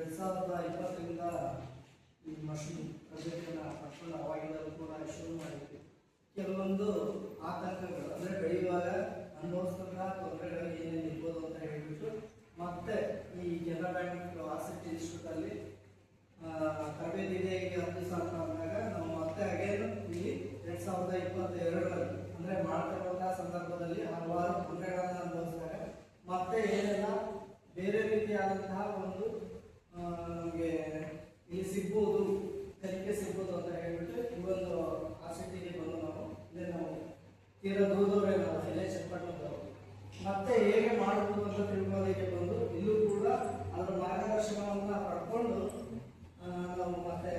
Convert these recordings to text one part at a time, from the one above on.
2020ರಿಂದ ಈ ಮಶ್ರೂಮ್ ತರಬೇತಿಯನ್ನು ಪಡ್ಕೊಂಡು ಅವಾಗಿಂದಲೂ ಕೂಡ ಶುರು ಮಾಡಿದ್ವಿ. ಕೆಲವೊಂದು ಆತಂಕಗಳು ಅಂದರೆ ಬೆಳೆಯುವಾಗ ಅನುಭವಿಸ್ತಂಥ ತೊಂದರೆಗಳು ಏನೇನು ಇರ್ಬೋದು ಅಂತ ಹೇಳಿಬಿಟ್ಟು ಮತ್ತೆ ಈ ಕೆನರಾ ಬ್ಯಾಂಕ್ ಆಸಕ್ತಿ ಇನ್ಸ್ಟಿಟ್ಯೂಟಲ್ಲಿ ತರಬೇತಿ ಇದೆ ಈಗ 10 ದಿವಸ ಅಂತ ಅಂದಾಗ ನಾವು ಮತ್ತೆ ಅಗೇನು ಇಲ್ಲಿ 2022ರಲ್ಲಿ ಅಂದರೆ ಮಾಡ್ತಿರುವಂಥ ಸಂದರ್ಭದಲ್ಲಿ ಹಲವಾರು ತೊಂದರೆಗಳನ್ನು ಅನುಭವಿಸ್ತಾರೆ. ಮತ್ತೆ ಏನೆಲ್ಲ ಬೇರೆ ರೀತಿಯಾದಂತಹ ಒಂದು ನಮಗೆ ಇಲ್ಲಿ ಸಿಗ್ಬೋದು, ಕಲಿಕೆ ಸಿಗ್ಬೋದು ಅಂತ ಹೇಳ್ಬಿಟ್ಟು ಈ ಒಂದು ಆಸಕ್ತಿಗೆ ಬಂದು ನಾವು ತೀರಾ ದೂರದವರೇ ನಾವು ಇಲ್ಲೇ ಚನ್ನಪಟ್ಟಣದವರು ಮತ್ತೆ ಹೇಗೆ ಮಾಡಬಹುದು ಅಂತ ತಿಳ್ಕೊಳ್ಳೋದಕ್ಕೆ ಬಂದು ಇಲ್ಲೂ ಕೂಡ ಅದರ ಮಾರ್ಗದರ್ಶನವನ್ನು ಪಡ್ಕೊಂಡು ನಾವು ಮತ್ತೆ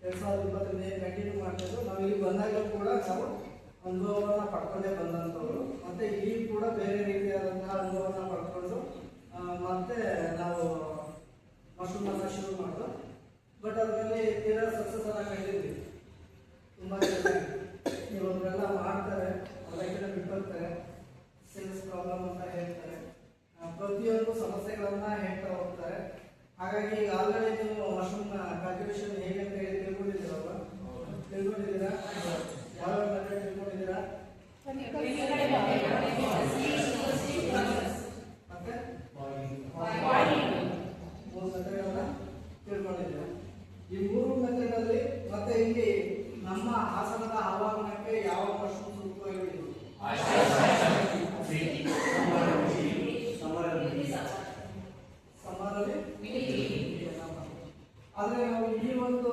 2020ರಿಂದ ಕಂಟಿನ್ಯೂ ಮಾಡ್ತಿದ್ದು. ನಾವು ಇಲ್ಲಿ ಬಂದಾಗ ಕೂಡ ನಾವು ಅನುಭವವನ್ನು ಪಡ್ಕೊಂಡೇ ಬಂದಂಥವ್ರು. ಮತ್ತೆ ಇಲ್ಲಿ ಕೂಡ ಬೇರೆ ರೀತಿಯಾದಂತಹ ಅನುಭವವನ್ನು ಪಡ್ಕೊಂಡು ಮತ್ತೆ ನಾವು ಮಶ್ರೂಮನ್ನು ಶುರು ಮಾಡೋದು. ಬಟ್ ಅದರಲ್ಲಿ ತೀರಾ ಸಕ್ಸಸ್ ಅನ್ನ ಕಂಡಿದ್ವಿ. ತುಂಬ ಚೆನ್ನಾಗಿ ಇವರೆಲ್ಲ ಮಾಡ್ತಾರೆ, ಅದಕ್ಕೆಲ್ಲ ಬಿಟ್ಟಿರ್ತಾರೆ, ಸೇಲ್ಸ್ ಪ್ರಾಬ್ಲಮ್ ಅಂತ ಹೇಳ್ತಾರೆ, ಪ್ರತಿಯೊಂದು ಸಮಸ್ಯೆಗಳನ್ನ ಹೇಳ್ತಾ ಹೋಗ್ತಾರೆ. ಹಾಗಾಗಿ ಈಗ ಆಲ್ರೆಡಿ ನೀವು ಮಶ್ರೂಮ್ ಕಲ್ಟಿವೇಶನ್ ಹೇಗೆ ಅಂತ ಹೇಳಿ ತಿಳ್ಕೊಂಡಿದ್ದೀರಲ್ವ? ತಿಳ್ಕೊಂಡಿದ್ದೀರಾ? ಯಾವ ಮೆಥಡ್ ತಿಳ್ಕೊಂಡಿದ್ದೀರಾ? ಮತ್ತೆ ಮೂರು ಮೆಥಡ್ಗಳನ್ನ ತಿಳ್ಕೊಂಡಿದ್ದೀರಾ. ಈ ಮೂರು ಮೆಥಡಲ್ಲಿ ಮತ್ತೆ ಇಲ್ಲಿ ನಮ್ಮ ಹಾಸನದ ಹವಾಮಾನಕ್ಕೆ ಯಾವ ಮಶ್ರೂಮ್ ಸೂಕ್ತವಾಗಿದೆ? ಆದ್ರೆ ನಾವು ಈ ಒಂದು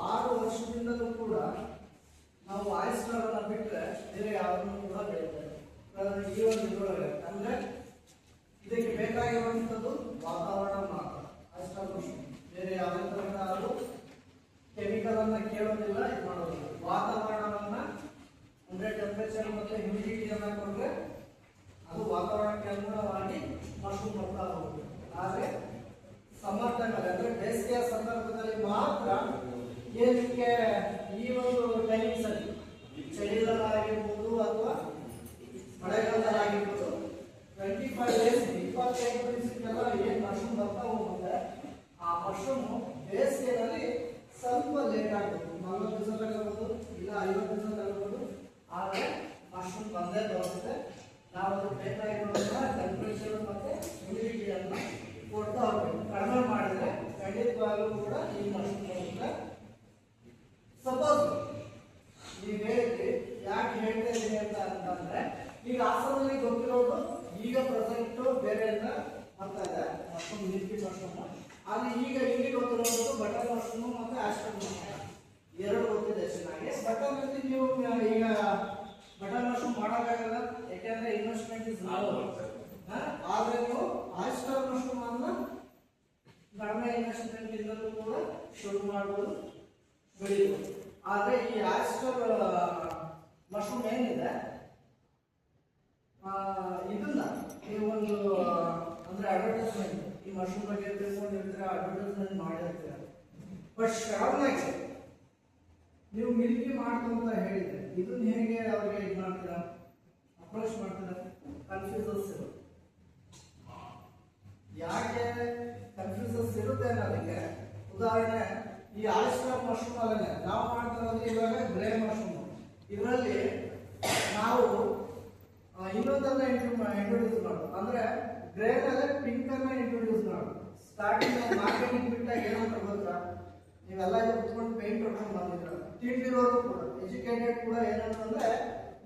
6 ವರ್ಷದಿಂದಲೂ ಕೂಡ ನಾವು ಆಯಿಸ್ಟರ್ ಅನ್ನ ಬಿಟ್ಟರೆ ಬೇರೆ ಯಾವ್ದನ್ನು ಕೂಡ ಬೆಳೀತಾರೆ. ಈ ಒಂದು ಇದರೊಳಗೆ ಅಂದ್ರೆ ಇದಕ್ಕೆ ಬೇಕಾಗಿರುವಂಥದ್ದು ವಾತಾವರಣ ಮಾತ್ರ. ಆಯಿಸ್ಟರ್ ಮಶ್ರೂಮ್ ಬೇರೆ ಯಾವುದೇ ತರಹದ ಕೆಮಿಕಲ್ ಅನ್ನ ಕೇಳೋದಿಲ್ಲ, ಇದು ಮಾಡೋದಿಲ್ಲ. ವಾತಾವರಣವನ್ನ ಅಂದ್ರೆ ಟೆಂಪರೇಚರ್ ಮತ್ತೆ ಹ್ಯೂಮಿಡಿಟಿಯನ್ನ ಕೊಟ್ಟರೆ ಅದು ವಾತಾವರಣಕ್ಕೆ ಅನುಗುಣವಾಗಿ ಮಶ್ರೂಮ್ ಬರ್ತಾ ಹೋಗುತ್ತೆ. ಆದರೆ ಸಮ್ಮರ್ ಟೈಮಲ್ಲಿ ಅಂದ್ರೆ ಬೇಸಿಗೆಯ ಸಂದರ್ಭದಲ್ಲಿ ಮಾತ್ರ ಏನಕ್ಕೆ ಈ ಒಂದು ಟೈಮಿಂಗ್ಸ್ ಅಲ್ಲಿ ಚಳಿಗಾಲಾಗಿರ್ಬೋದು ಅಥವಾ ಮಳೆಗಾಲದಲ್ಲಾಗಿರ್ಬೋದು 25 ಡೇಸ್ 25 ದಿವಸಕ್ಕೆಲ್ಲ ಏನು ಮಶ್ರೂಮ್ ಬರ್ತಾ ಹೋಗುತ್ತೆ. ಆ ಮಶ್ರೂಮ್ ಬೇಸಿಗೆಯಲ್ಲಿ ಸ್ವಲ್ಪ ಲೇಟ್ ಆಗುತ್ತೆ, 40 ದಿವಸ ತಗೊಳ್ಬೋದು, ಇಲ್ಲ 50 ದಿವಸ ತಗೊಳ್ಬೋದು. ಆದರೆ ಮಶ್ರೂಮ್ ಬಂದೇ ಬರುತ್ತೆ. ನಾವು ಅದಕ್ಕೆ ಬೇಕಾಗಿರುವಂತಹ ಟೆಂಪರೇಚರ್ ಮತ್ತೆ ಹ್ಯೂಮಿಡಿಟಿಯನ್ನು ಕೊಡ್ತಾ ಹೋಗ್ಬೇಕು. ಕಡಿಮೆ ಮಾಡಿದ್ರೆ ಖಂಡಿತವಾಗ್ಲೂ ಕೂಡ ಈ ಮಶ್ರೂಮ್ ಬರುತ್ತೆ. ಸಪೋಸ್ ನೀವು ಹೇಳಿದ್ರಿ, ಯಾಕೆ ಹೇಳ್ತಾ ಇದ್ದೀನಿ ಅಂತಂದ್ರೆ ಈಗ ಹಾಸನಲ್ಲಿ ಗೊತ್ತಿರೋದು ಈಗ ಪ್ರೆಸೆಂಟ್ ಬೇರೆ ಎಲ್ಲ ಬರ್ತಾ ಇದೆ ಮಶ್ರೂಮ್, ಮಿಲ್ಕಿ ಮಶ್ರೂಮ್. ಅಲ್ಲಿ ಈಗ ಇಲ್ಲಿ ಗೊತ್ತಿರೋದು ಬಟರ್ ಮಶ್ರೂಮ್ ಮತ್ತೆ ಆಸ್ಟರ್ ಮಶ್ರೂಮ್ ಎರಡು ಗೊತ್ತಿದೆ ಚೆನ್ನಾಗಿ. ಬಟರ್ ಅಲ್ಲಿ ನೀವು ಈಗ ಬಟರ್ ಮಶ್ರೂಮ್ ಮಾಡೋಕ್ಕಾಗಲ್ಲ, ಯಾಕೆಂದ್ರೆ ಇನ್ವೆಸ್ಟ್ಮೆಂಟ್ ಇಸ್ ಆದ್ರೆ ನೀವು ಆಸ್ಟರ್ ಮಶ್ರೂಮ್ ಅನ್ನ ಕಡಿಮೆ ಇನ್ವೆಸ್ಟ್ಮೆಂಟ್ ಇಂದಲೂ ಕೂಡ ಶುರು ಮಾಡಬಹುದು, ಬೆಳೆಯಬಹುದು. ಆದ್ರೆ ಈ ಆಸ್ಟರ್ ಮಶ್ರೂಮ್ ಏನಿದೆ ಇದನ್ನ ನೀವು ಒಂದು ಅಂದ್ರೆ ಅಡ್ವರ್ಟೈಸ್ಮೆಂಟ್ ಈ ಮಶ್ರೂಮ್ ಬಗ್ಗೆ ತಿಳ್ಕೊಂಡಿರ್ತೀರ, ಅಡ್ವರ್ಟೈಸ್ಮೆಂಟ್ ಮಾಡಿರ್ತೀರ. ಬಟ್ ಸಡನ್ ಆಗಿ ನೀವು ಮಿಲ್ಕಿ ಮಾಡ್ಕೊಂತ ಹೇಳಿದ್ರೆ ಇದನ್ನ ಹೇಗೆ ಅವ್ರಿಗೆ ಇದು ಮಾಡ್ತೀರಾ, ಅಪ್ರೋಚ್ ಮಾಡ್ತೀರಾ? ಕನ್ಫ್ಯೂಸನ್ಸ್ ಇರುತ್ತೆ. ಯಾಕೆ ಕನ್ಫ್ಯೂಸನ್ಸ್ ಇರುತ್ತೆ ಅನ್ನೋದಕ್ಕೆ ಉದಾಹರಣೆ ಈ ಆಯಿಸ್ಟರ್ ಮಶ್ರೂಮ್ ಅಲ್ಲೇ ನಾವು ಮಾಡ್ತಿರೋದು ಇವಾಗ ಗ್ರೇ ಮಶ್ರೂಮ್. ಇದರಲ್ಲಿ ನಾವು ಇನ್ನೊಂದನ್ನ ಇಂಟ್ರೊಡ್ಯೂಸ್ ಮಾಡೋದು ಅಂದ್ರೆ ಗ್ರೇನಲ್ಲಿ ಪಿಂಕ್ ಅನ್ನ ಇಂಟ್ರೊಡ್ಯೂಸ್ ಮಾಡೋದು. ಸ್ಟಾರ್ಟಿಂಗ್ ಮಾರ್ಕೆಟಿಂಗ್ ಬಿಟ್ಟಾಗ ಏನಂತ ಗೊತ್ತಾ, ನೀವೆಲ್ಲ ಕುತ್ಕೊಂಡು ಪೇಂಟ್ ಹೊಡ್ಕೊಂಡು ಬಂದಿದ್ರ, ತಿಳಿದಿರೋರು ಕೂಡ ಎಜುಕೇಟೆಡ್ ಕೂಡ ಏನಂತಂದ್ರೆ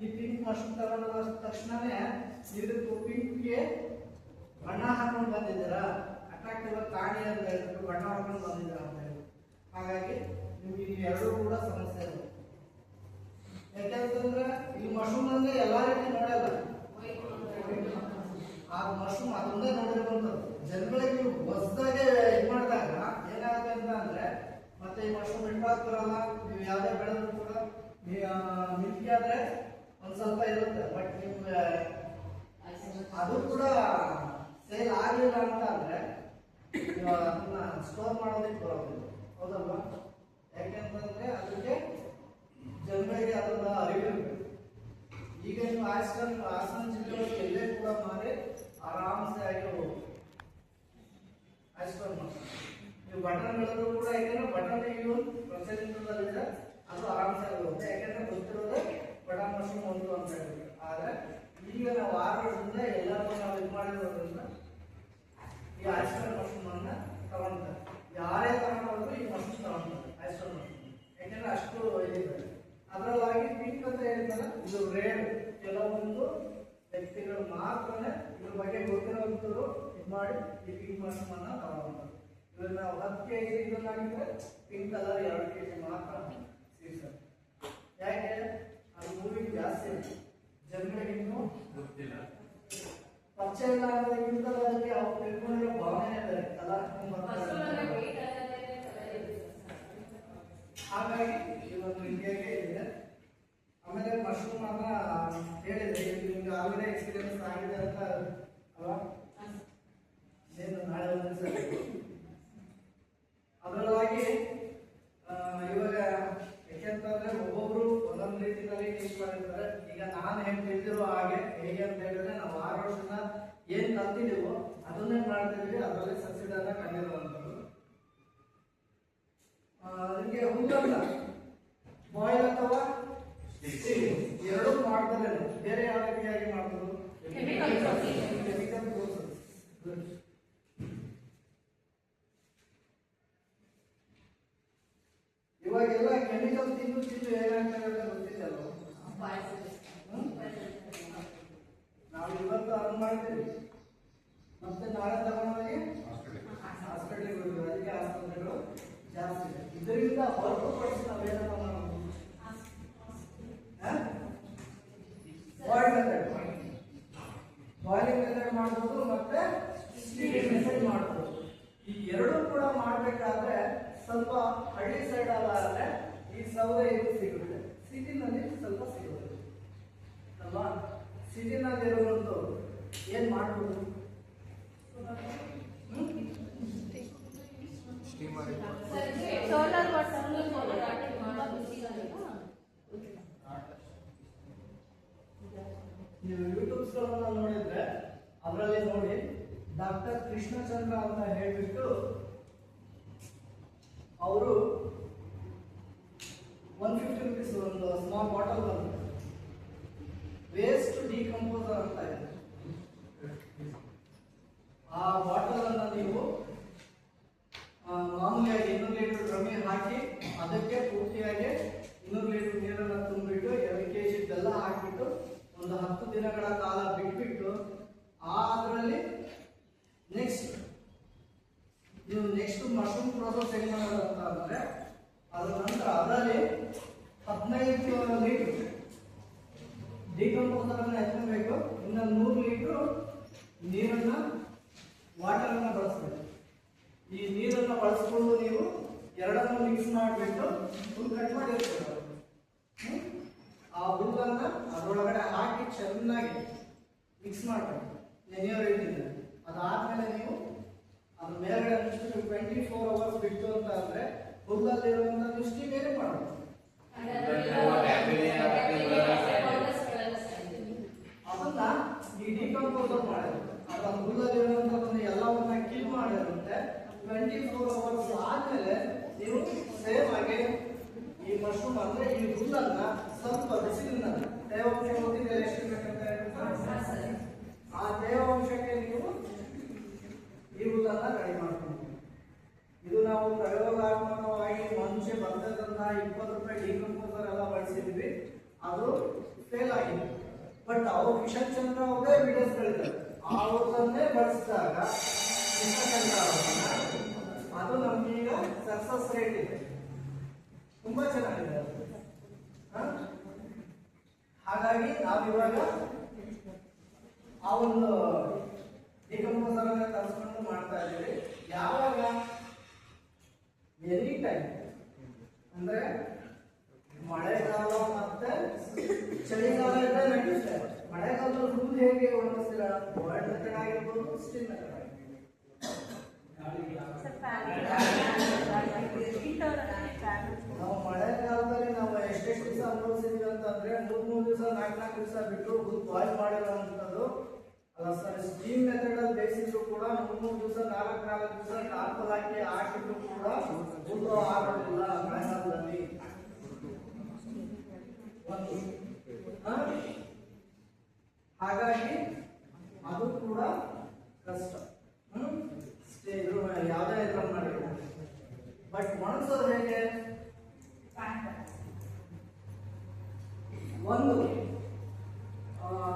ಈ ಪಿಂಕ್ ಮಶ್ರೂಮ್ ತಗೊಂಡ ತಕ್ಷಣನೇ ಇದಕ್ಕೆ ಪಿಂಕ್ಗೆ ಬಣ್ಣ ಹಾಕೊಂಡು ಬಂದಿದ್ದೀರಾ, ಅಟ್ರಾಕ್ಟಿವ್ ಕಾಣಿ ಅಂತ ಹೇಳ್ಬಿಟ್ಟು ಬಣ್ಣ ಹಾಕೊಂಡು ಬಂದಿದ್ದೀರಾ ಅಂತ ಹೇಳಿ. ಹಾಗಾಗಿ ನಿಮ್ಗೆ ಇಲ್ಲಿ ಎರಡೂ ಕೂಡ ಸಮಸ್ಯೆ ಇದೆ. ಯಾಕೆಂತಂದ್ರೆ ಈ ಮಶ್ರೂಮ್ ಅಂದ್ರೆ ಎಲ್ಲಾ ರೀತಿ ನೋಡಲ್ಲ, ಆ ಮಶ್ರೂಮ್ ಅದೊಂದೇ ನೋಡಿರುವಂಥದ್ದು. ಜನಗಳಿಗೆ ನೀವು ಹೊಸದಾಗೆ ಇದು ಮಾಡಿದಾಗ ಏನಾಗುತ್ತೆ ಅಂತ ಅಂದ್ರೆ ಮತ್ತೆ ಈ ಮಶ್ರೂಮ್ ಇಟ್ಟಾಕ್ ಬರಲ್ಲ. ನೀವು ಯಾವುದೇ ಬೆಳೆದ್ರು ಕೂಡ ಮಿಲ್ಕಿ ಆದ್ರೆ ಒಂದ್ ಸ್ವಲ್ಪ ಇರುತ್ತೆ, ಬಟ್ ನಿಮ್ಗೆ ಅದು ಕೂಡ ಸೇಲ್ ಆಗಲಿಲ್ಲ ಅಂತ ಅಂದ್ರೆ ಅದನ್ನ ಸ್ಟೋರ್ ಮಾಡೋದಕ್ಕೆ ಬರೋದಿಲ್ಲ, ಹೌದಲ್ವಾ? ಯಾಕೆಂತಂದ್ರೆ ಅದಕ್ಕೆ ಜನಗಳಿಗೆ ಅದನ್ನ ಅರಿವಿರಬೇಕು. ಈಗ ನೀವು ಹಾಸನ ಜಿಲ್ಲೆಯಲ್ಲಿ ಎಲ್ಲೇ ಕೂಡ ಮಾರಿ ಆರಾಮ್ಸೆ ಆಗಿ ಹೋಗ್ಬೋದು. ಆಯ್ತು. ಇವು ಬಟನ್ಗಳಲ್ಲೂ ಕೂಡ ಯಾಕೆಂದ್ರೆ ಬಟನ್ ಇವು ಪ್ರಚಲಿತದಲ್ಲಿದೆ, ಅದು ಆರಾಮ್ಸೆ ಹೋಗುತ್ತೆ. ಯಾಕೆಂದ್ರೆ ಗೊತ್ತಿರೋದೇ ಬಟನ್ ಮಷೀನ್ ಒಂದು ಅಂತ ಹೇಳಿದ್ರೆ. ಆದ್ರೆ ಈಗ ನಾವು 6 ವರ್ಷದಿಂದ ಎಲ್ಲರೂ ನಾವು ಇದು ಮಾಡಿರೋದ್ರಿಂದ ಈ ಐಸ್ಟರ್ ಮಷೀನ್ ಅನ್ನ ತಗೊಂಡ್ತಾರೆ. ಯಾರೇ ತಗೊಂಡ್ರು ಈ ಮಷೀನ್ ತಗೊಂಡ್ತಾರೆ ಐಸ್ಟರ್ ಮಷೀನ್, ಯಾಕೆಂದ್ರೆ ಅಷ್ಟು ಇದಿದೆ. ಅದರಲ್ಲಾಗಿ ಪಿಂಕ್ ಅಂತ ಹೇಳ್ತಾರೆ, ಇದು ರೇರ್. ಕೆಲವೊಂದು ವ್ಯಕ್ತಿಗಳು ಮಾತ್ರನೇ ಇದ್ರ ಬಗ್ಗೆ ಗೊತ್ತಿರೋಂಥವ್ರು ಇದು ಮಾಡಿ ಈ ಪಿಂಕ್ ಮಷೀನ್ ಅನ್ನ ತಗೊಂಡ್ತಾರೆ. ಇವಾಗ ನಾವು 10 kg ಇದನ್ನಾಗಿದ್ರೆ ಪಿಂಕ್ ಕಲರ್ 2 kg ಮಾತ್ರ ಸಿಗ್ತದೆ. ಯಾಕೆ ಅದು ಮೂವಿಂಗ್ ಜಾಸ್ತಿ ಇದೆ, ಜನಗಳಿಗೆ ಇನ್ನೂ ಗೊತ್ತಿಲ್ಲ, ಪರಿಚಯ ಇಲ್ಲ ಅನ್ನೋದಕ್ಕಿಂತ ಅದಕ್ಕೆ ಅವ್ರು ತಿಳ್ಕೊಂಡಿರೋ ಭಾವನೆ ಬೇರೆ ಕಲರ್ ಹಾಗಾಗಿ ಇವತ್ತು ಇಂಡಿಯಾಗೆ ಇದೆ. ಆಮೇಲೆ ಮಶ್ರೂಮ್ ಅನ್ನ ಹೇಳಿದ್ರೆ ನಿಮ್ಗೆ ಆಲ್ರೆಡಿ ಎಕ್ಸ್ಪೀರಿಯನ್ಸ್ ಆಗಿದೆ ಅಂತ ಅಲ್ವಾ? ನಾಳೆ ಒಂದು ದಿವಸ ಅದರೊಳಗಾಗಿ ಇವಾಗ ಯಾಕೆಂತಂದ್ರೆ ಒಬ್ಬೊಬ್ರು ಒಂದೊಂದು ರೀತಿಯಲ್ಲಿ ಟೀಚ್ ಮಾಡಿರ್ತಾರೆ. ಈಗ ನಾನು ಏನ್ ತಿಳಿದಿರೋ ಹಾಗೆ ಹೇಗೆ ಅಂತ ಹೇಳಿದ್ರೆ ನಾವು 6 ವರ್ಷದಿಂದ ಏನ್ ಕಲ್ತಿದೀವೋ ಅದನ್ನೇ ಮಾಡ್ತಿದ್ವಿ, ಅದರಲ್ಲಿ ಸಕ್ಸೀಡ್ ಅನ್ನ ಕಂಡಿರುವಂತದ್ದು. ನಿಮಗೆ ಹುಲ್ಲನ್ನ ಬಾಯ್ಲ್ ಅಥವಾ ಎರಡು ಮಾಡ್ತಾರೆ, ಬೇರೆ ಯಾವ ರೀತಿಯಾಗಿ ಮಾಡ್ಬೋದು? Chemical process. ಇವಾಗೆಲ್ಲ ಕೆಮಿಕಲ್ ತಿಂದು ಹೇಗಾಗ್ತದೆ ಗೊತ್ತಿದ್ದಲ್ಲ. ನಾವು ಇವತ್ತು ಅದನ್ನ ಮಾಡ್ತೀವಿ, ಮತ್ತೆ ನಾಳೆ ತಗೊಂಡೋಗಿ ಹಾಸ್ಪಿಟಲ್ಗೆ ಹೋಗ್ತೀವಿ. ಅದಕ್ಕೆ ಆಸ್ಪತ್ರೆಗಳು ಜಾಸ್ತಿ ಇದೆ. ಇದರಿಂದ ಹೊರತುಪಡಿಸಿ ನಾವೇನಪ್ಪ ಮಾಡೋದು? ಬಾಯ್ಲಿಂಗ್ ಮೆಥಡ್ ಮಾಡ್ಬೋದು, ಮತ್ತೆ ಸ್ಟೀಮಿಂಗ್ ಮೆಥಡ್ ಮಾಡ್ಬೋದು. ಈ ಎರಡೂ ಕೂಡ ಮಾಡ್ಬೇಕಾದ್ರೆ ಸ್ವಲ್ಪ ಹಳ್ಳಿ ಸೈಡ್ ಅಲ್ಲ ಈ ಸೌದೆ ಇದು ಸಿಗುತ್ತೆ, ಸಿಟಿನಲ್ಲಿ ಸ್ವಲ್ಪ ಸಿಗುತ್ತೆ ಅಲ್ವಾ? ಸಿಟಿನಲ್ಲಿ ಇರುವಂತ ಏನ್ ಮಾಡ್ಬೋದು? ಸೋಲಾರ್ ವಾಟರ್ ನೀವು ಯೂಟ್ಯೂಬ್ಸ್ ಗಳನ್ನ ನೋಡಿದ್ರೆ ಅದರಲ್ಲಿ ನೋಡಿ ಡಾಕ್ಟರ್ ಕೃಷ್ಣಚಂದ್ರ ಅಂತ ಹೇಳ್ಬಿಟ್ಟು ಅವರು 150 rupees ಒಂದು ಸ್ಮಾಲ್ ಬಾಟಲ್ ಬಂತು, ವೇಸ್ಟ್ ಡಿಕಂಪೋಸರ್ ಅಂತ ಇದೆ. ಆ ಬಾಟಲ್ ಅನ್ನ ನೀವು ಮಾಮೂಲಿಯಾಗಿ 200 ಲೀಟರ್ ಡ್ರಮ್ಮಿಗೆ ಹಾಕಿ ಅದಕ್ಕೆ ಪೂರ್ತಿಯಾಗಿ 200 ಲೀಟರ್ ನೀರನ್ನು ತುಂಬಿಟ್ಟು 2 kg ಬೆಲ್ಲ ಹಾಕಿಬಿಟ್ಟು ಒಂದು 10 ದಿನಗಳ ಕಾಲ ಬಿಟ್ಬಿಟ್ಟು ಅದರಲ್ಲಿ ನೆಕ್ಸ್ಟ್ ಮಶ್ರೂಮ್ ಪ್ರೋಸೆಸ್ ಹೆಂಗ್ ಮಾಡೋದು ಅಂತ ಅಂದ್ರೆ ಅದರ ನಂತರ ಅದರಲ್ಲಿ 15 ಲೀಟರ್ ಡಿಕಂಪೋಸರ್ ಅನ್ನ ಎತ್ಕೊಬೇಕು, ಇನ್ನು 100 ಲೀಟರ್ ನೀರನ್ನ ವಾಟರ್ ಅನ್ನ ಬಳಸಬೇಕು. ಈ ನೀರನ್ನ ಬಳಸ್ಕೊಂಡು ನೀವು ಎರಡನ್ನು ಮಿಕ್ಸ್ ಮಾಡಿಬಿಟ್ಟು ಹುಲ್ಲು ಕಟ್ ಮಾಡಿರ್ತೀರ, ಆ ಹುಲ್ಲನ್ನ ಅದರೊಳಗಡೆ ಹಾಕಿ ಚೆನ್ನಾಗಿ ಮಿಕ್ಸ್ ಮಾಡಬೇಕು ನೆನೆಯೋ ರೀತಿಯಿಂದ. ಅದಾದ್ಮೇಲೆ ನೀವು ಅದ್ರ ಮೇಲ್ಗಡೆ 24 hours ಬಿಟ್ಟು ಅಂತ ಅಂದ್ರೆ ಹುಲ್ಲಲ್ಲಿರುವಂತ ದೃಷ್ಟಿ ಬೇರೆ ಮಾಡಬೇಕು. ಅದನ್ನ ಈ ಡಿಕಂಪೋಸರ್ ಮಾಡಿದ್ರು, ಅದರ ಹುಲ್ಲಲ್ಲಿರುವಂತದನ್ನ ಎಲ್ಲವನ್ನ ಕಿಲ್ ಮಾಡಿರುತ್ತೆ. 24 hours ಆದ್ಮೇಲೆ ನೀವು ಸೇಮ್ ಆಗಿ ಈ ಮಶ್ರೂಮ್ ಅಂದ್ರೆ ಈ ಹುಲ್ಲನ್ನ ಸ್ವಲ್ಪ ಬಿಸಿಲಿನಲ್ಲಿ ತೇವಾಂಶ ಹೋಗಿದ್ರೆ ಎಷ್ಟಿರ್ಬೇಕಂತ ಹೇಳ್ತಾರೆ, ಆ ತೇವಾಂಶಕ್ಕೆ ನೀವು ಈ ಹುಲ್ಲನ್ನ ರೆಡಿ ಮಾಡ್ತೀವಿ. ಇದು ನಾವು ಪ್ರಯೋಗಾತ್ಮಕವಾಗಿ ಮುಂಚೆ ಬಂದದನ್ನ 20 ರೂಪಾಯಿ ಡಿಕಂಪೋಸರ್ ಎಲ್ಲ ಬಳಸಿದ್ವಿ, ಅದು ಫೇಲ್ ಆಗಿದೆ. ಬಟ್ ಅವರು ಕಿಶನ್ ಚಂದ್ರ ಅವರೇ ವಿಡಿಯೋಸ್ಗಳಿದ್ದಾರೆ, ಅವ್ರನ್ನೇ ಬಳಸಿದಾಗ ಅದು ನಮ್ಗೀಗ ಸಕ್ಸಸ್ ರೇಟ್ ಇದೆ, ತುಂಬಾ ಚೆನ್ನಾಗಿದೆ. ಹಾಗಾಗಿ ನಾವಿವಾಗ ಆ ಒಂದು ಡಿಕಂಪೋಸರ್ ಅನ್ನ ತರಿಸ್ಕೊಂಡು ಮಾಡ್ತಾ ಇದ್ದೀವಿ. ಯಾವಾಗ ಎನಿ ಟೈಮ್ ಅಂದ್ರೆ ಮಳೆಗಾಲ ಮತ್ತೆ ಚಳಿಗಾಲ ಇದ್ರೆ ನಡೆಯುತ್ತೆ. ಮಳೆಗಾಲದಲ್ಲಿ ಫುಲ್ ಹೇಗೆ ಒಣಗಿಸ್ತೀರಾ? ಬಾಯ್ಲ್ಡ್ ಮೆಥಡ್ ಆಗಿರ್ಬೋದು, ಸ್ಟೀಮ್ ಮೆಥಡ್ ಆಗಿರ್ಬೋದು. ನಾವು ಮಳೆಗಾಲದಲ್ಲಿ ನಾವು ಎಷ್ಟೆಷ್ಟು ದಿವಸ ಅನುಭವಿಸಿದ್ವಿ ಅಂತಂದ್ರೆ 3 ದಿವಸ 4 ದಿವಸ ಬಿಟ್ಟು ಫುಲ್ ಬಾಯ್ಲ್ ಮಾಡಿರುವಂತದ್ದು ಅಲ್ಲ ಸರ್, ಸ್ಟೀಮ್ ಮೆಥಡ್ ಅಲ್ಲಿ ಬೇಯಿಸಿದ್ರು ಕೂಡ 3 ದಿವಸ 4 ದಿವಸ ಟಾರ್ಪಲ್ ಹಾಕಿದ್ರು ಕೂಡ ಹುಲ್ಲು ಆಗೋದಿಲ್ಲ ಮಳೆಗಾಲದಲ್ಲಿ. ಹಾಗಾಗಿ ಅದು ಕೂಡ ಕಷ್ಟ. ಯಾವುದೇ ಇದ್ರಲ್ಲಿ ಮಾಡಿದ್ರು. ಬಟ್ ಒಣಗಿಸೋದು ಹೇಗೆ? ಒಂದು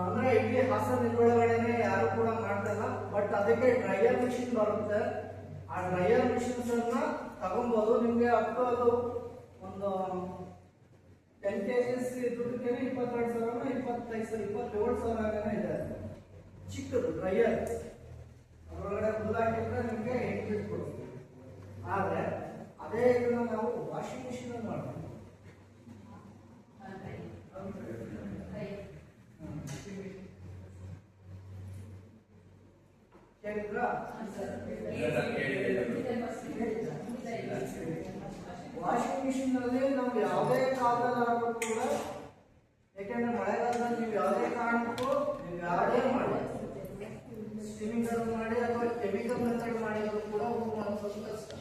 ಅಂದ್ರೆ ಇಲ್ಲಿ ಹಾಸನ ಒಳಗಡೆನೆ ಯಾರು ಕೂಡ ಮಾಡ್ತಲ್ಲ. ಬಟ್ ಅದಕ್ಕೆ ಡ್ರೈಯರ್ ಮಿಷಿನ್ ಬರುತ್ತೆ. ಆ ಡ್ರೈಯರ್ ಮಿಷಿನ್ಸ್ ಅನ್ನ ತಗೊಬಹುದು. ನಿಮ್ಗೆ ಅಪ್ ಟು ಅದು ಒಂದು 10 kgs ದುಡ್ಡಿಗೆ 22,000 27,000 ಇದೆ. ಚಿಕ್ಕದು ಡ್ರೈಯರ್, ಅದರೊಳಗಡೆ ಹುಲ್ಲು ಹಾಕಿದ್ರೆ ನಿಮ್ಗೆ 8 ಫೀಟ್ ಕೊಡುತ್ತೆ. ಆದ್ರೆ ಅದೇ ಇದನ್ನ ನಾವು ವಾಷಿಂಗ್ ಮಿಷಿನ್ ಅಲ್ಲಿ ಮಾಡ್ತೀವಿ. ಕೇಳಿದ್ರಾ? ವಾಷಿಂಗ್ ಮಿಷಿನ್ ನಲ್ಲಿ ನಾವು ಯಾವುದೇ ಕಾಲದಲ್ಲಾದ್ರೂ ಕೂಡ, ಯಾಕೆಂದ್ರೆ ಮಳೆಗಾಲದಲ್ಲಿ ನೀವು ಯಾವುದೇ ಕಾರಣಕ್ಕೂ ನೀವು ಯಾವುದೇ ಮಾಡಿ ಸ್ಟೀಮಿಂಗ್ ಮಾಡಿ ಅಥವಾ ಕೆಮಿಕಲ್ ಮೆಥಡ್ ಮಾಡಿದ್ರು ಕೂಡ ಸ್ವಲ್ಪ ಕಷ್ಟ.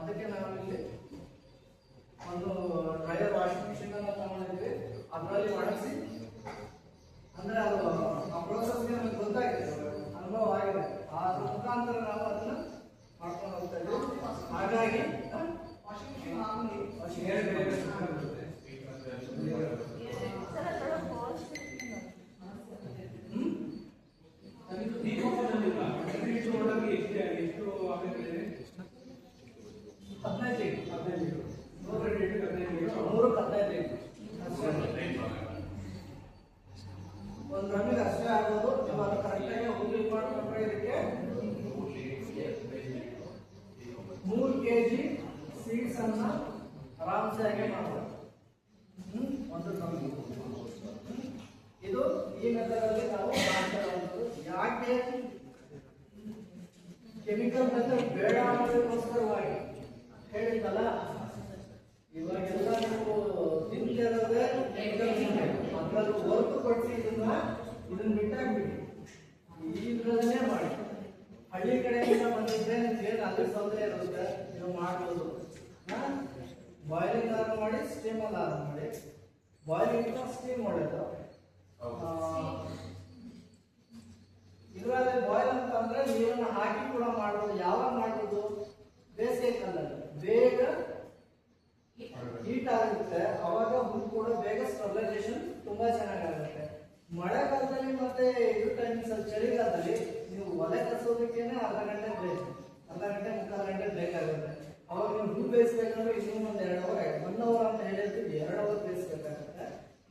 ಅದಕ್ಕೆ ನಾವು ಇಲ್ಲಿ ಒಂದು ಡ್ರೈಯರ್ ವಾಷಿಂಗ್ ಮಿಷಿನ್ ಅನ್ನ ತಗೊಂಡಿದ್ವಿ. ಅದರಲ್ಲಿ ಒಣಗಿಸಿ, ಅಂದ್ರೆ ಅದು ಆ ಪ್ರೋಸೆಸ್ಗೆ ನಮಗೆ ಗೊತ್ತಾಗಿದೆ, ಅನುಭವ ಆಗಿದೆ. ಅದ್ರ ಮುಖಾಂತರ ನಾವು ಅದನ್ನ ಮಾಡ್ಕೊಂಡು ಹೋಗ್ತಾ ಇದ್ದೀವಿ. ಹಾಗಾಗಿ ಒಂದು ಡ್ರಮ್ಮಿಗೆ ಅಷ್ಟೇ ಆಗೋದು. ನೀವು ಅದು ಕರೆಕ್ಟಾಗಿ ಹುಲ್ಲು ಮಾಡ್ಕೊಂಡ್ರೆ ಇದಕ್ಕೆ 3 kg ಸೀಡ್ಸ್ ಅನ್ನ ಆರಾಮ್ಸೆ ಆಗಿ ಮಾಡ್ಬೋದು. ಒಂದು ಡ್ರಮ್ಮಿಗೆ ಇದು ಈ ಮೆಥಡ್ ಅಲ್ಲಿ ನಾವು ಮಾಡ್ತಾ ಇರೋದು. ಯಾಕೆ ಕೆಮಿಕಲ್ ಮೆಥಡ್ ಬೇಡ ಅನ್ನೋದಕ್ಕೋಸ್ಕರವಾಗಿ ಹೇಳಿದ್ದಲ್ಲ. ಇವಾಗೆಲ್ಲ ನೀವು ತಿಂತಿರೋದೇ ಕೆಮಿಕಲ್ ಮೆಥಡ್. ಅದ್ರಲ್ಲಿ ಹೊರತುಪಡಿಸಿ ಇದನ್ನ ಬಿಟ್ಟಾಗ್ಬಿಡಿ, ಇದ್ರಲ್ಲೇ ಮಾಡಿ. ಹಳ್ಳಿ ಕಡೆಯಿಂದ ಬಂದಿದ್ರೆ ಏನು ಅಲ್ಲಿ ತೊಂದರೆ ಇರುತ್ತೆ, ನೀವು ಮಾಡ್ಬೋದು. ಬಾಯ್ಲಿಂಗ್ ಆರು ಮಾಡಿ, ಸ್ಟೀಮಲ್ಲಿ ಆರು ಮಾಡಿ. ಬಾಯ್ಲಿಂಗ್ ಸ್ಟೀಮ್ ಒಳ್ಳೇದು. ಇದರಲ್ಲಿ ಬಾಯ್ಲ್ ಅಂತ ಅಂದ್ರೆ ನೀರನ್ನು ಹಾಕಿ ಕೂಡ ಮಾಡ್ಬೋದು. ಯಾವಾಗ ಮಾಡ್ಬೋದು? ಬೇಸಿಗೆ ಕಾಲದಲ್ಲಿ ಬೇಗ ಹೀಟ್ ಆಗುತ್ತೆ, ಅವಾಗ ಹುಲ್ಲು ಕೂಡ ಬೇಗ ಸ್ಟೆಬಿಲೈಸೇಷನ್ ತುಂಬಾ ಚೆನ್ನಾಗಾಗುತ್ತೆ. ಮಳೆಗಾಲದಲ್ಲಿ ಮತ್ತೆ ಇದು ಟೈಮಿಂಗ್ಸ್ ಅಲ್ಲಿ, ಚಳಿಗಾಲದಲ್ಲಿ ನೀವು ಒಲೆ ಕಸೋದಕ್ಕೇನೆ ಅರ್ಧ ಗಂಟೆ ಮುಕ್ಕಾಲು ಗಂಟೆ ಬೇಕಾಗುತ್ತೆ. ಅವಾಗ ನೀವು ಹುಲ್ಲು ಬೇಯಿಸ್ಬೇಕಂದ್ರೆ ಇನ್ನೂ ಒಂದು 2 ಅವರ್, 1 ಅವರ್ ಅಂತ ಹೇಳಿರ್ತೀವಿ, 2 ಅವರ್ ಬೇಯಿಸ್ಬೇಕಾಗುತ್ತೆ.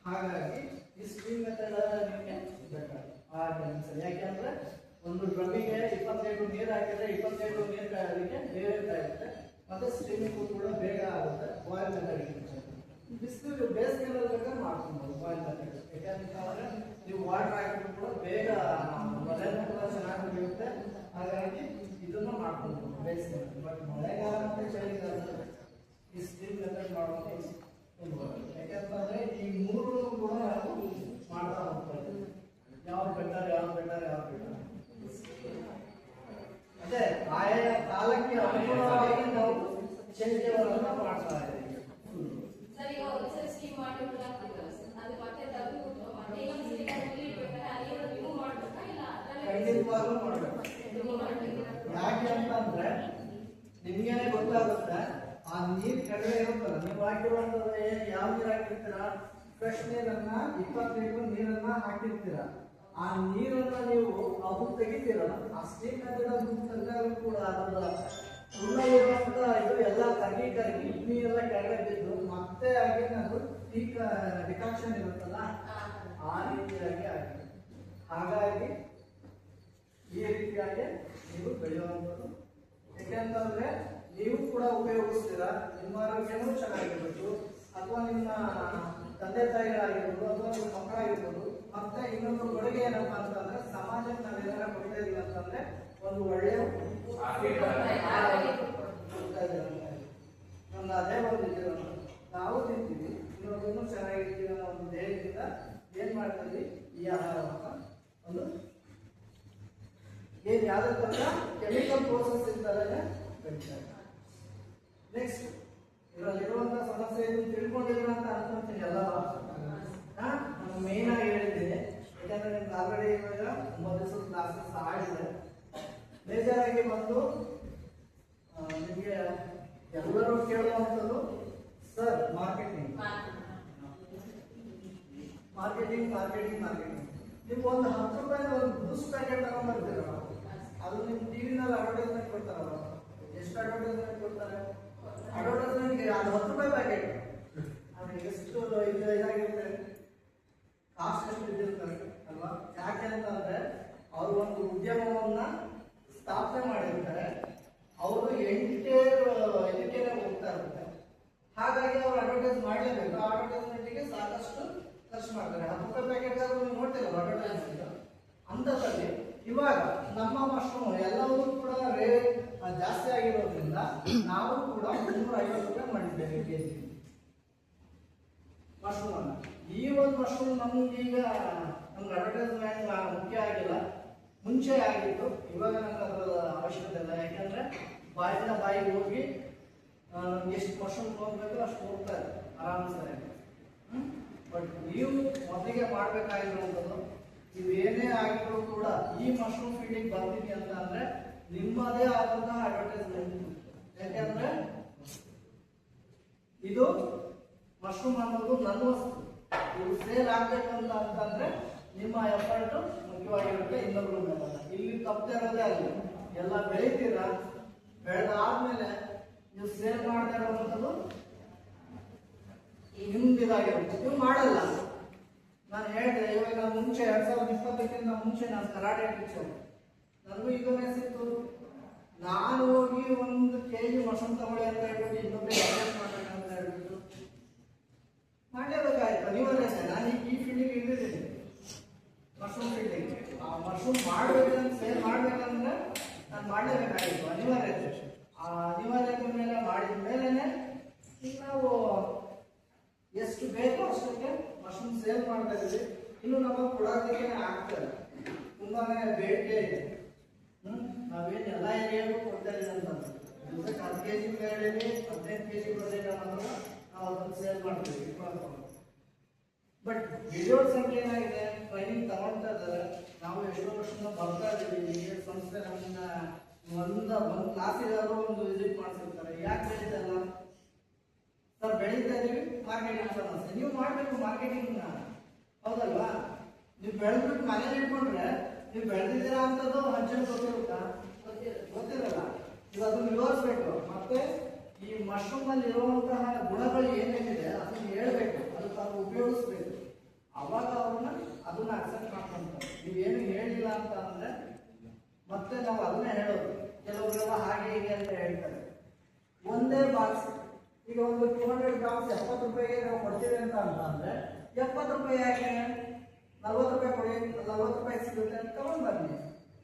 ಹಾಗಾಗಿ ಈ ಸ್ಟೀಮ್ ಮೆಥಡ್ ನಿಮಗೆ ಬೇಕಾಗುತ್ತೆ ಆ ಟೈಮಿಂಗ್ಸ್ ಅಲ್ಲಿ. ಯಾಕೆಂದ್ರೆ ಒಂದು ಡ್ರಮ್ಮಿಗೆ 25 ನೀರು ಹಾಕಿದ್ರೆ 25 ನೀರು ಕಾಯೋದಕ್ಕೆ ಬೇರೆ ಮತ್ತೆ ಸ್ಟೀಮಿಂಗ್ ಕೂಡ ಬೇಗ ಆಗುತ್ತೆ. ಬಾಯ್ಲ್ ಮೆಥಡ್ ಬಿಸಿಲು ಬೇಸಿಗೆಯಲ್ಲಿ ಬೇಕಾದ್ರೆ ಮಾಡ್ಕೊಬೋದು ಬಾಯ್ಲ್ ಮೆಥಡ್. ಯಾಕಂದ್ರೆ ನೀವು ವಾಟರ್ ಹಾಕಿದ್ರು ಕೂಡ ಬೇಗ ಒಲೆನೂ ಕೂಡ ಚೆನ್ನಾಗಿ ಬೆಳೆಯುತ್ತೆ. ಹಾಗಾಗಿ ಇದನ್ನು ಮಾಡ್ಕೊಬೋದು ಬೇಸಿಗೆ. ಬಟ್ ಮಳೆಗಾಲ ಮತ್ತೆ ಚಳಿಗಾಲದಲ್ಲಿ ಈ ಸ್ಟೀಮ್ ಮೆಥಡ್ ಮಾಡೋದು ತುಂಬ. ಯಾಕಂತಂದ್ರೆ ಈ 3 ಕೂಡ ನಾವು ಮಾಡ್ತಾ ಹೋಗ್ತಾ ಇದ್ದೀವಿ. ಯಾವ್ದು ಬೆಟರ್. ಅದೇ ಆಯಾ ಕಾಲಕ್ಕೆ ಅನುಗುಣವಾಗಿ ನಾವು ಚೇಂಜ್ ಮಾಡ್ತಾ ಇದ್ದೀವಿ. ಖಂಡಿತವಾಗ್ಲೂ ಮಾಡಬೇಕು. ಯಾಕೆ ಅಂತಂದ್ರೆ ನಿಮ್ಗೇನೆ ಗೊತ್ತಾಗುತ್ತೆ, ಆ ನೀರು ಕಡಿಮೆ ಇರುತ್ತಲ್ಲ, ನೀವು ಹಾಕಿರುವಂತದ್ದು ಯಾವ ನೀರು ಹಾಕಿರ್ತೀರಾ? ಫ್ರೆಶ್ ನೀರನ್ನ 20 ಲೀಟರ್ ನೀರನ್ನ ಹಾಕಿರ್ತೀರಾ. ಆ ನೀರನ್ನ ನೀವು ಅದು ತೆಗಿತೀರಲ್ಲ, ಆ ಸ್ಟೀಮ್ ಮೆಥಡ್ ತೆಗೆದಾಗ ಕೂಡ ಅದರ ಇರುವಂತ ಇದು ಎಲ್ಲ ಕರಗಿ ಕಿಡ್ನಿ ಎಲ್ಲ ಕೆಳಗೆ ಬಿದ್ದು ಮತ್ತೆ ಹಾಗೆ ಅದು ಡಿಕಾಕ್ಷನ್ ಇರುತ್ತಲ್ಲ, ಆ ರೀತಿಯಾಗಿ ಆಗಿದೆ. ಹಾಗಾಗಿ ಈ ರೀತಿಯಾಗಿ ನೀವು ಬೆಳೆಯುವಂಥದ್ದು. ಯಾಕೆಂತಂದ್ರೆ ನೀವು ಕೂಡ ಉಪಯೋಗಿಸ್ತೀರಾ, ನಿಮ್ಮ ಆರೋಗ್ಯನೂ ಚೆನ್ನಾಗಿರ್ಬೇಕು, ಅಥವಾ ನಿಮ್ಮ ತಂದೆ ತಾಯಿಗಳಾಗಿರ್ಬೋದು, ಅಥವಾ ನಿಮ್ಮ ಮಕ್ಕಳಾಗಿರ್ಬೋದು. ಮತ್ತೆ ಇನ್ನೊಂದು ಕೊಡುಗೆ ಏನಪ್ಪಾ ಅಂತಂದ್ರೆ, ಸಮಾಜಕ್ಕೆ ನಾವೇನಾರ ಕೊಡ್ತಾ ಇದೀವಿ ಅಂತಂದ್ರೆ ಒಂದು ಒಳ್ಳೆಯ ನಮ್ದು ಅದೇ ಒಂದು ಇದು, ನಾವು ತಿಂತೀವಿ, ಇನ್ನೊಂದನ್ನು ಚೆನ್ನಾಗಿರ್ತೀವಿ ಅನ್ನೋ ಒಂದು ಧ್ಯೇಯದಿಂದ ಏನ್ ಮಾಡ್ತೀವಿ, ಈ ಆಹಾರವನ್ನು ಒಂದು ಏನು ಯಾವುದೇ ಥರದ ಕೆಮಿಕಲ್ ಪ್ರೋಸೆಸ್ ಇರ್ತಾರೆ ಬೆಳಿತಾರೆ. ನೆಕ್ಸ್ಟ್ ಇದರಲ್ಲಿರುವಂಥ ಸಮಸ್ಯೆ ಇದು ತಿಳ್ಕೊಂಡಿಲ್ಲ ಅಂತ ಅನ್ಕೊಂತೀನಿ ಎಲ್ಲ. ನಾನು ಮೇನ್ ಆಗಿ ಹೇಳಿದ್ದೀನಿ, ಯಾಕಂದ್ರೆ ನಿಮ್ಗೆ ಆಲ್ರೆಡಿ ಇವಾಗ 9 ದಿವಸದ ಕ್ಲಾಸಸ್ ಆಗಿದೆ. ಮೇಜರ್ ಆಗಿ ಬಂದು ನಿಮಗೆ ಎಲ್ಲರೂ ಕೇಳುವಂಥದ್ದು sir marketing marketing marketing marketing. ನೀವು ಒಂದು 10 ರೂಪಾಯಿ ಒಂದು ಬೂಸ್ಟ್ ಪ್ಯಾಕೆಟ್ ತಗೊಂಡ್ಬರ್ತೀರ, ಅದು ನಿಮ್ಮ ಟಿವಿನಲ್ಲಿ ಅಡ್ವರ್ಟೈಸ್ಮೆಂಟ್ ಕೊಡ್ತಾರಲ್ಲ, ಎಷ್ಟು ಅಡ್ವರ್ಟೈಸ್ಮೆಂಟ್ ಕೊಡ್ತಾರೆ? ಅಡ್ವರ್ಟೈಸ್ಮೆಂಟ್ಗೆ ಅದು 10 ರೂಪಾಯಿ ಪ್ಯಾಕೆಟ್, ಅದು ಎಷ್ಟು ಇದಾಗಿರುತ್ತೆ, ಕಾಸ್ಟ್ ಎಷ್ಟು ಬಿದ್ದಿರ್ತಾರೆ ಅಲ್ವಾ? ಯಾಕೆ ಅಂತಂದ್ರೆ ಅವರು ಒಂದು ಉದ್ಯಮವನ್ನ ಸ್ಥಾಪನೆ ಮಾಡಿರ್ತಾರೆ, ಅವರು ಇದಕ್ಕೆ ಹೋಗ್ತಾ ಇರ್ತಾರೆ. ಹಾಗಾಗಿ ಅವ್ರು ಅಡ್ವರ್ಟೈಸ್ ಮಾಡಲೇಬೇಕು. ಆ ಅಡ್ವರ್ಟೈಸ್ಮೆಂಟ್ಗೆ ಸಾಕಷ್ಟು ಖರ್ಚು ಮಾಡ್ತಾರೆ. 10 ರೂಪಾಯಿ ಪ್ಯಾಕೆಟ್ ನೀವು ನೋಡ್ತಿಲ್ಲ ಅಡ್ವರ್ಟೈಸ್ಮೆಂಟ್. ಅಂಥದ್ರಲ್ಲಿ ಇವಾಗ ನಮ್ಮ ಮಶ್ರೂಮ್ ಎಲ್ಲವೂ ಕೂಡ ರೇಟ್ ಜಾಸ್ತಿ ಆಗಿರೋದ್ರಿಂದ ನಾವು ಕೂಡ 350 ರೂಪಾಯಿ ಮಾಡಿದ್ದೇವೆ ಕೆಜಿ ಮಶ್ರೂಮ್ ಅನ್ನ. ಈ ಒಂದು ಮಶ್ರೂಮ್ ನಮ್ಗೀಗ ನಮ್ಗೆ ಅಡ್ವರ್ಟೈಸ್ಮೆಂಟ್ ಮುಖ್ಯ ಆಗಿಲ್ಲ, ಮುಂಚೆ ಆಗಿತ್ತು. ಇವಾಗ ನಮ್ಗೆ ಅದರ ಅವಶ್ಯಕತೆ ಇಲ್ಲ, ಯಾಕಂದ್ರೆ ಬಾಯಿಂದ ಬಾಯಿಗೆ ಹೋಗಿ ನಮ್ಗೆ ಎಷ್ಟು ಮಶ್ರೂಮ್ ತೊಗೊಬೇಕು ಅಷ್ಟು ಹೋಗ್ತಾರೆ ಆರಾಮ್ಸರಿ. ಬಟ್ ನೀವು ಮೊದಲಿಗೆ ಮಾಡಬೇಕಾಗಿರುವಂಥದ್ದು, ಇವೇನೇ ಆಗಿದ್ರು ಕೂಡ ಈ ಮಶ್ರೂಮ್ ಫೀಲ್ಡಿಗೆ ಬರ್ತೀನಿ ಅಂತ ಅಂದ್ರೆ ನಿಮ್ಮದೇ ಆದಂತಹ ಅಡ್ವರ್ಟೈಸ್ಮೆಂಟ್. ಯಾಕೆಂದ್ರೆ ಇದು ಮಶ್ರೂಮ್ ಅನ್ನೋದು ನನ್ನ ವಸ್ತು, ಇದು ಸೇಲ್ ಆಗ್ಬೇಕು ಅಂತಂದ್ರೆ ನಿಮ್ಮ ಎಫರ್ಟ್ ಮುಖ್ಯವಾಗಿರುತ್ತೆ, ಇನ್ನೊಬ್ರು ಮೇಲಲ್ಲ. ಇಲ್ಲಿ ತಪ್ಪದೇ ಇರೋದೇ ಅಲ್ಲಿ ಎಲ್ಲ ಬೆಳಿತೀರಾ, ಬೆಳೆದಾದ್ಮೇಲೆ ನೀವು ಸೇಲ್ ಮಾಡದೇ ಇರುವಂಥದ್ದು ನಿಮ್ದಿದಾಗಿರುತ್ತೆ. ನೀವು ಮಾಡಲ್ಲ. ನಾನು ಹೇಳಿದೆ ಇವಾಗ ನಾನು ಮುಂಚೆ 2020ಕ್ಕಿಂತ ಮುಂಚೆ ನಾನು ಕರಾಟೆ ಟೀಚರ್, ನನಗೂ ಇದನ್ನೇ ಸಿಕ್ತು. ನಾನು ಹೋಗಿ 1 kg ಮಶ್ರೂಮ್ ತಗೊಳ್ಳಿ ಅಂತ ಹೇಳ್ಬಿಟ್ಟು ಇನ್ನೊಬ್ಬರಿಗೆ ಅಡ್ಜಸ್ಟ್ ಮಾಡ್ಬೇಕಂತ ಹೇಳ್ಬಿಟ್ಟು ಮಾಡಲೇಬೇಕಾಯ್ತು, ಅನಿವಾರ್ಯತೆ. ನಾನು ಈಗ ಈ ಫೀಲ್ಡಿಗೆ ಇಳಿದಿದ್ದೀನಿ, ಮಶ್ರೂಮ್ ಫೀಲ್ಡಿಗೆ. ಆ ಮಶ್ರೂಮ್ ಮಾಡ್ಬೇಕಂತ ಸೇಲ್ ಮಾಡ್ಬೇಕಂದ್ರೆ ನಾನು ಮಾಡಲೇಬೇಕಾಗಿತ್ತು, ಅನಿವಾರ್ಯತೆ. ಆ ಅನಿವಾರ್ಯತೆ ಮೇಲೆ ಮಾಡಿದ ಮೇಲೆನೆ ಈಗ ನಾವು ಎಷ್ಟು ಬೇಕೋ ಅಷ್ಟಕ್ಕೆ ಮಶ್ರೂಮ್ ಸೇಲ್ ಮಾಡ್ತಾ ಇದ್ದೀವಿ. ಇನ್ನು ನಮಗೆ ಕೊಡೋದಕ್ಕೆ ಆಗ್ತದೆ, ತುಂಬಾನೇ ಬೇಡಿಕೆ ಇದೆ. ನಾವೇನು ಎಲ್ಲ ಏರಿಯಾಗೂ ಕೊಡ್ತಾ ಇದ್ದೀವಿ ಅಂತಂದ್ರೆ ದಿವಸಕ್ಕೆ 10 kg ಹೇಳಿವಿ, 15 kg ಬಂದಿಲ್ಲ ಅಂದ್ರೆ ನಾವು ಅದನ್ನು ಸೇಲ್ ಮಾಡ್ತೀವಿ. ಬಟ್ ವಿಡಿಯೋ ಸಂಖ್ಯೆ ಏನಾಗಿದೆ, ಟ್ರೈನಿಂಗ್ ತಗೊಳ್ತಾ ಇದ್ದಾರೆ. ನಾವು ಎಷ್ಟೋ ವರ್ಷದಿಂದ ಬರ್ತಾ ಇದ್ದೀವಿ. ಈ ಸಂಸ್ಥೆ ನಮ್ಮನ್ನ ಒಂದು ಕ್ಲಾಸಿಗಾದ್ರೂ ಒಂದು ವಿಸಿಟ್ ಮಾಡಿಸಿರ್ತಾರೆ. ಯಾಕೆ ಬೆಳೀತಲ್ಲ ಸರ್? ಬೆಳೀತಾ ಇದೀವಿ, ಮಾರ್ಕೆಟಿಂಗ್ ಸಮಸ್ಯೆ. ನೀವು ಮಾಡಬೇಕು ಮಾರ್ಕೆಟಿಂಗ್, ಹೌದಲ್ವಾ? ನೀವು ಬೆಳೆದ್ಬಿಟ್ಟು ಮನೇಲಿ ಇಟ್ಕೊಂಡ್ರೆ ನೀವು ಬೆಳೆದಿದ್ದೀರಾ ಅಂತದ್ದು ಹಂಚನ್ ಗೊತ್ತಿರುತ್ತಾ? ಗೊತ್ತಿರಲ್ಲ. ನೀವು ಅದನ್ನು ವಿವರಿಸ್ಬೇಕು. ಮತ್ತೆ ಈ ಮಶ್ರೂಮ್ ಅಲ್ಲಿ ಇರುವಂತಹ ಗುಣಗಳು ಏನೇನಿದೆ ಅದನ್ನ ಹೇಳ್ಬೇಕು, ಅದಕ್ಕೆ ಅವ್ರು ಉಪಯೋಗಿಸ್ಬೇಕು. ಅವಾಗ ಅವ್ರನ್ನ ಅದನ್ನ ಅಕ್ಸೆಪ್ಟ್ ಮಾಡ್ಕೊಂತಾರೆ. ನೀವೇನು ಹೇಳಿಲ್ಲ ಅಂತ ಅಂದ್ರೆ ಮತ್ತೆ ನಾವು ಅದನ್ನೇ ಹೇಳೋದು. ಕೆಲವರೆಲ್ಲ ಹಾಗೆ ಹೀಗೆ ಅಂತ ಹೇಳ್ತಾರೆ. ಒಂದೇ ಬಾಕ್ಸ್, ಈಗ ಒಂದು 200 ಗ್ರಾಮ್ಸ್ 70 ರೂಪಾಯಿಗೆ ನಾವು ಕೊಡ್ತೀವಿ ಅಂತ ಅಂದ್ರೆ 70 ರೂಪಾಯಿ ಯಾಕೆ? 40 ರೂಪಾಯಿ ಕೊಡಿ, 40 ರೂಪಾಯಿ ಸಿಗುತ್ತೆ ಅಂತ ತಗೊಂಡ್ ಬನ್ನಿ.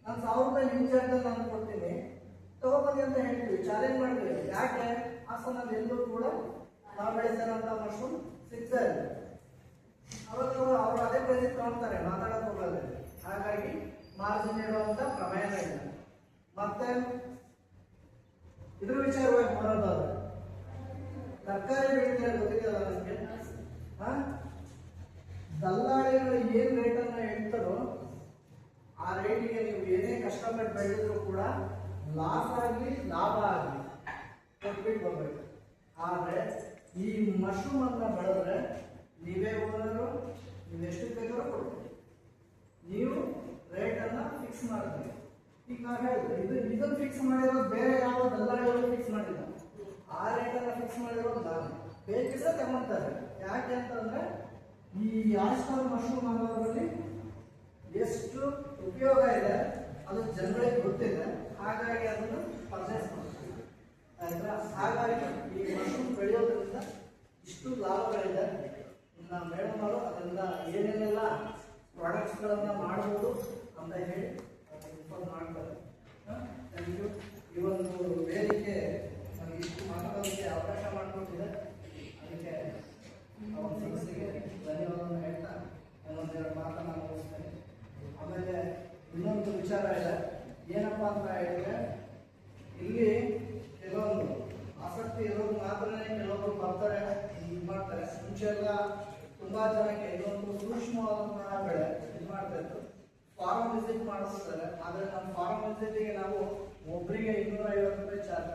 ನಾನು 1000 ರೂಪಾಯಿ ನಿಮ್ಮ ಜಾಗದಲ್ಲಿ ನಾನು ಕೊಡ್ತೀನಿ, ತಗೊಬನ್ನಿ ಅಂತ ಹೇಳ್ತೀವಿ, ಚಾಲೆಂಜ್ ಮಾಡ್ತೀವಿ. ಯಾಕೆ? ಹಾಸನಲ್ಲಿ ಎಲ್ಲೂ ಕೂಡ ನಾವು ಬೆಳೆಸಿರೋಂಥ ಮಶ್ರೂಮ್ ಸಿಗ್ತಾ ಇದೆ. ಅವಾಗ ಅವರು ಅದೇ ಪ್ರೈಸ್ ತಗೊಳ್ತಾರೆ, ಮಾತಾಡೋಕೆ ಹೋಗಲ್ಲ. ಹಾಗಾಗಿ ಮಾರ್ಜಿನ್ ಇಡುವಂತ ಪ್ರಮೇಯ ಇಲ್ಲ. ಮತ್ತೆ ಇದ್ರ ವಿಚಾರವಾಗಿ ಬರೋದಾದ್ರೆ ತರಕಾರಿ ಬೆಳೀತಾರೆ, ಗೊತ್ತಿದೆಯಲ್ಲ ನಿಮಗೆ? ದಲ್ಲಾಳಿಗಳು ಏನ್ ರೇಟನ್ನು ಹೇಳ್ತಾರೋ ಆ ರೇಟಿಗೆ ನೀವು ಏನೇ ಕಷ್ಟಪಟ್ಟು ಬೆಳೆದಿದ್ರು ಕೂಡ ಲಾಸ್ ಆಗಲಿ ಲಾಭ ಆಗಲಿ ಕೊಟ್ಬಿಟ್ಟು ಬರ್ಬೇಕು. ಆದ್ರೆ ಈ ಮಶ್ರೂಮ್ ಅನ್ನ ಬೆಳೆದ್ರೆ ನೀವೇ ಓನರು, ನೀವು ಎಷ್ಟು ಬೇಕಾದ್ರೂ ಕೊಡ್ತೀವಿ. ನೀವು ರೇಟನ್ನು ಫಿಕ್ಸ್ ಮಾಡ್ತೀವಿ. ಈಗ ನಾವು ಹೇಳಿದ್ರೆ ಇದನ್ನು ಫಿಕ್ಸ್ ಮಾಡಿರೋದು ಬೇರೆ ಯಾವ ದಲ್ಲಾಳಿಗಳು ಫಿಕ್ಸ್ ಮಾಡಿಲ್ಲ. ಆ ರೇಟನ್ನು ಫಿಕ್ಸ್ ಮಾಡಿರೋದು ನಾನು. ಬೇಕಿದ್ರೆ ತಗೊಂತಾರೆ. ಯಾಕೆ ಅಂತಂದ್ರೆ ಈ ಆಸ್ಟರ್ ಮಶ್ರೂಮ್ ಅನ್ನೋದ್ರಲ್ಲಿ ಎಷ್ಟು ಉಪಯೋಗ ಇದೆ ಅದು ಜನಗಳಿಗೆ ಗೊತ್ತಿದೆ. ಹಾಗಾಗಿ ಅದನ್ನು ಪರ್ಚೇಸ್ ಮಾಡ್ತೀವಿ, ಆಯ್ತಾ? ಹಾಗಾಗಿ ಈ ಮಶ್ರೂಮ್ ಬೆಳೆಯೋದ್ರಿಂದ ಇಷ್ಟು ಲಾಭಗಳಿದೆ. ನಮ್ಮ ಮೇಡಮ್ ಅವರು ಅದರಿಂದ ಏನೇನೆಲ್ಲ ಪ್ರಾಡಕ್ಟ್ಸ್ಗಳನ್ನು ಮಾಡ್ಬೋದು ಅಂತ ಹೇಳಿ ಇನ್ಫಾರ್ಮ್ ಮಾಡ್ತಾರೆ. Thank you. ಈ ಒಂದು ವೇದಿಕೆ ನನಗೆ ಇಷ್ಟು ಮಾತಾಡೋದಕ್ಕೆ ಅವಕಾಶ ಮಾಡಿಕೊಟ್ಟಿದೆ, ಅದಕ್ಕೆ ಅವರ ಸಂಸ್ಥೆಗೆ ಧನ್ಯವಾದವನ್ನು ಹೇಳ್ತಾ ಒಂದೆರಡು ಮಾತನ್ನು ಮುಗಿಸ್ತೇನೆ. ಆಮೇಲೆ ಇನ್ನೊಂದು ವಿಚಾರ ಇದೆ. ಏನಪ್ಪಾ ಅಂತ ಹೇಳಿದ್ರೆ ಇಲ್ಲಿ ಕೆಲವೊಂದು ಆಸಕ್ತಿ ಇರೋರು ಮಾತ್ರನೇ ಕೆಲವೊಬ್ರು ಬರ್ತಾರೆ, ಇದು ಮಾಡ್ತಾರೆ. ಮುಂಚೆ ಎಲ್ಲ ತುಂಬಾ ಜನಕ್ಕೆ ಇದೊಂದು ಸೂಕ್ಷ್ಮವಾದಂತಹ ಬೆಳೆ ಇದು ಮಾಡ್ತಾ ಇತ್ತು. ಫಾರಂ ವಿಸಿಟ್ ಮಾಡಿಸ್ತಾರೆ, ಆದ್ರೆ ನಮ್ಮ ಫಾರಂ ವಿಸಿಟ್ಗೆ ನಾವು ಒಬ್ಬರಿಗೆ 250 ರೂಪಾಯಿ ಚಾರ್ಜ್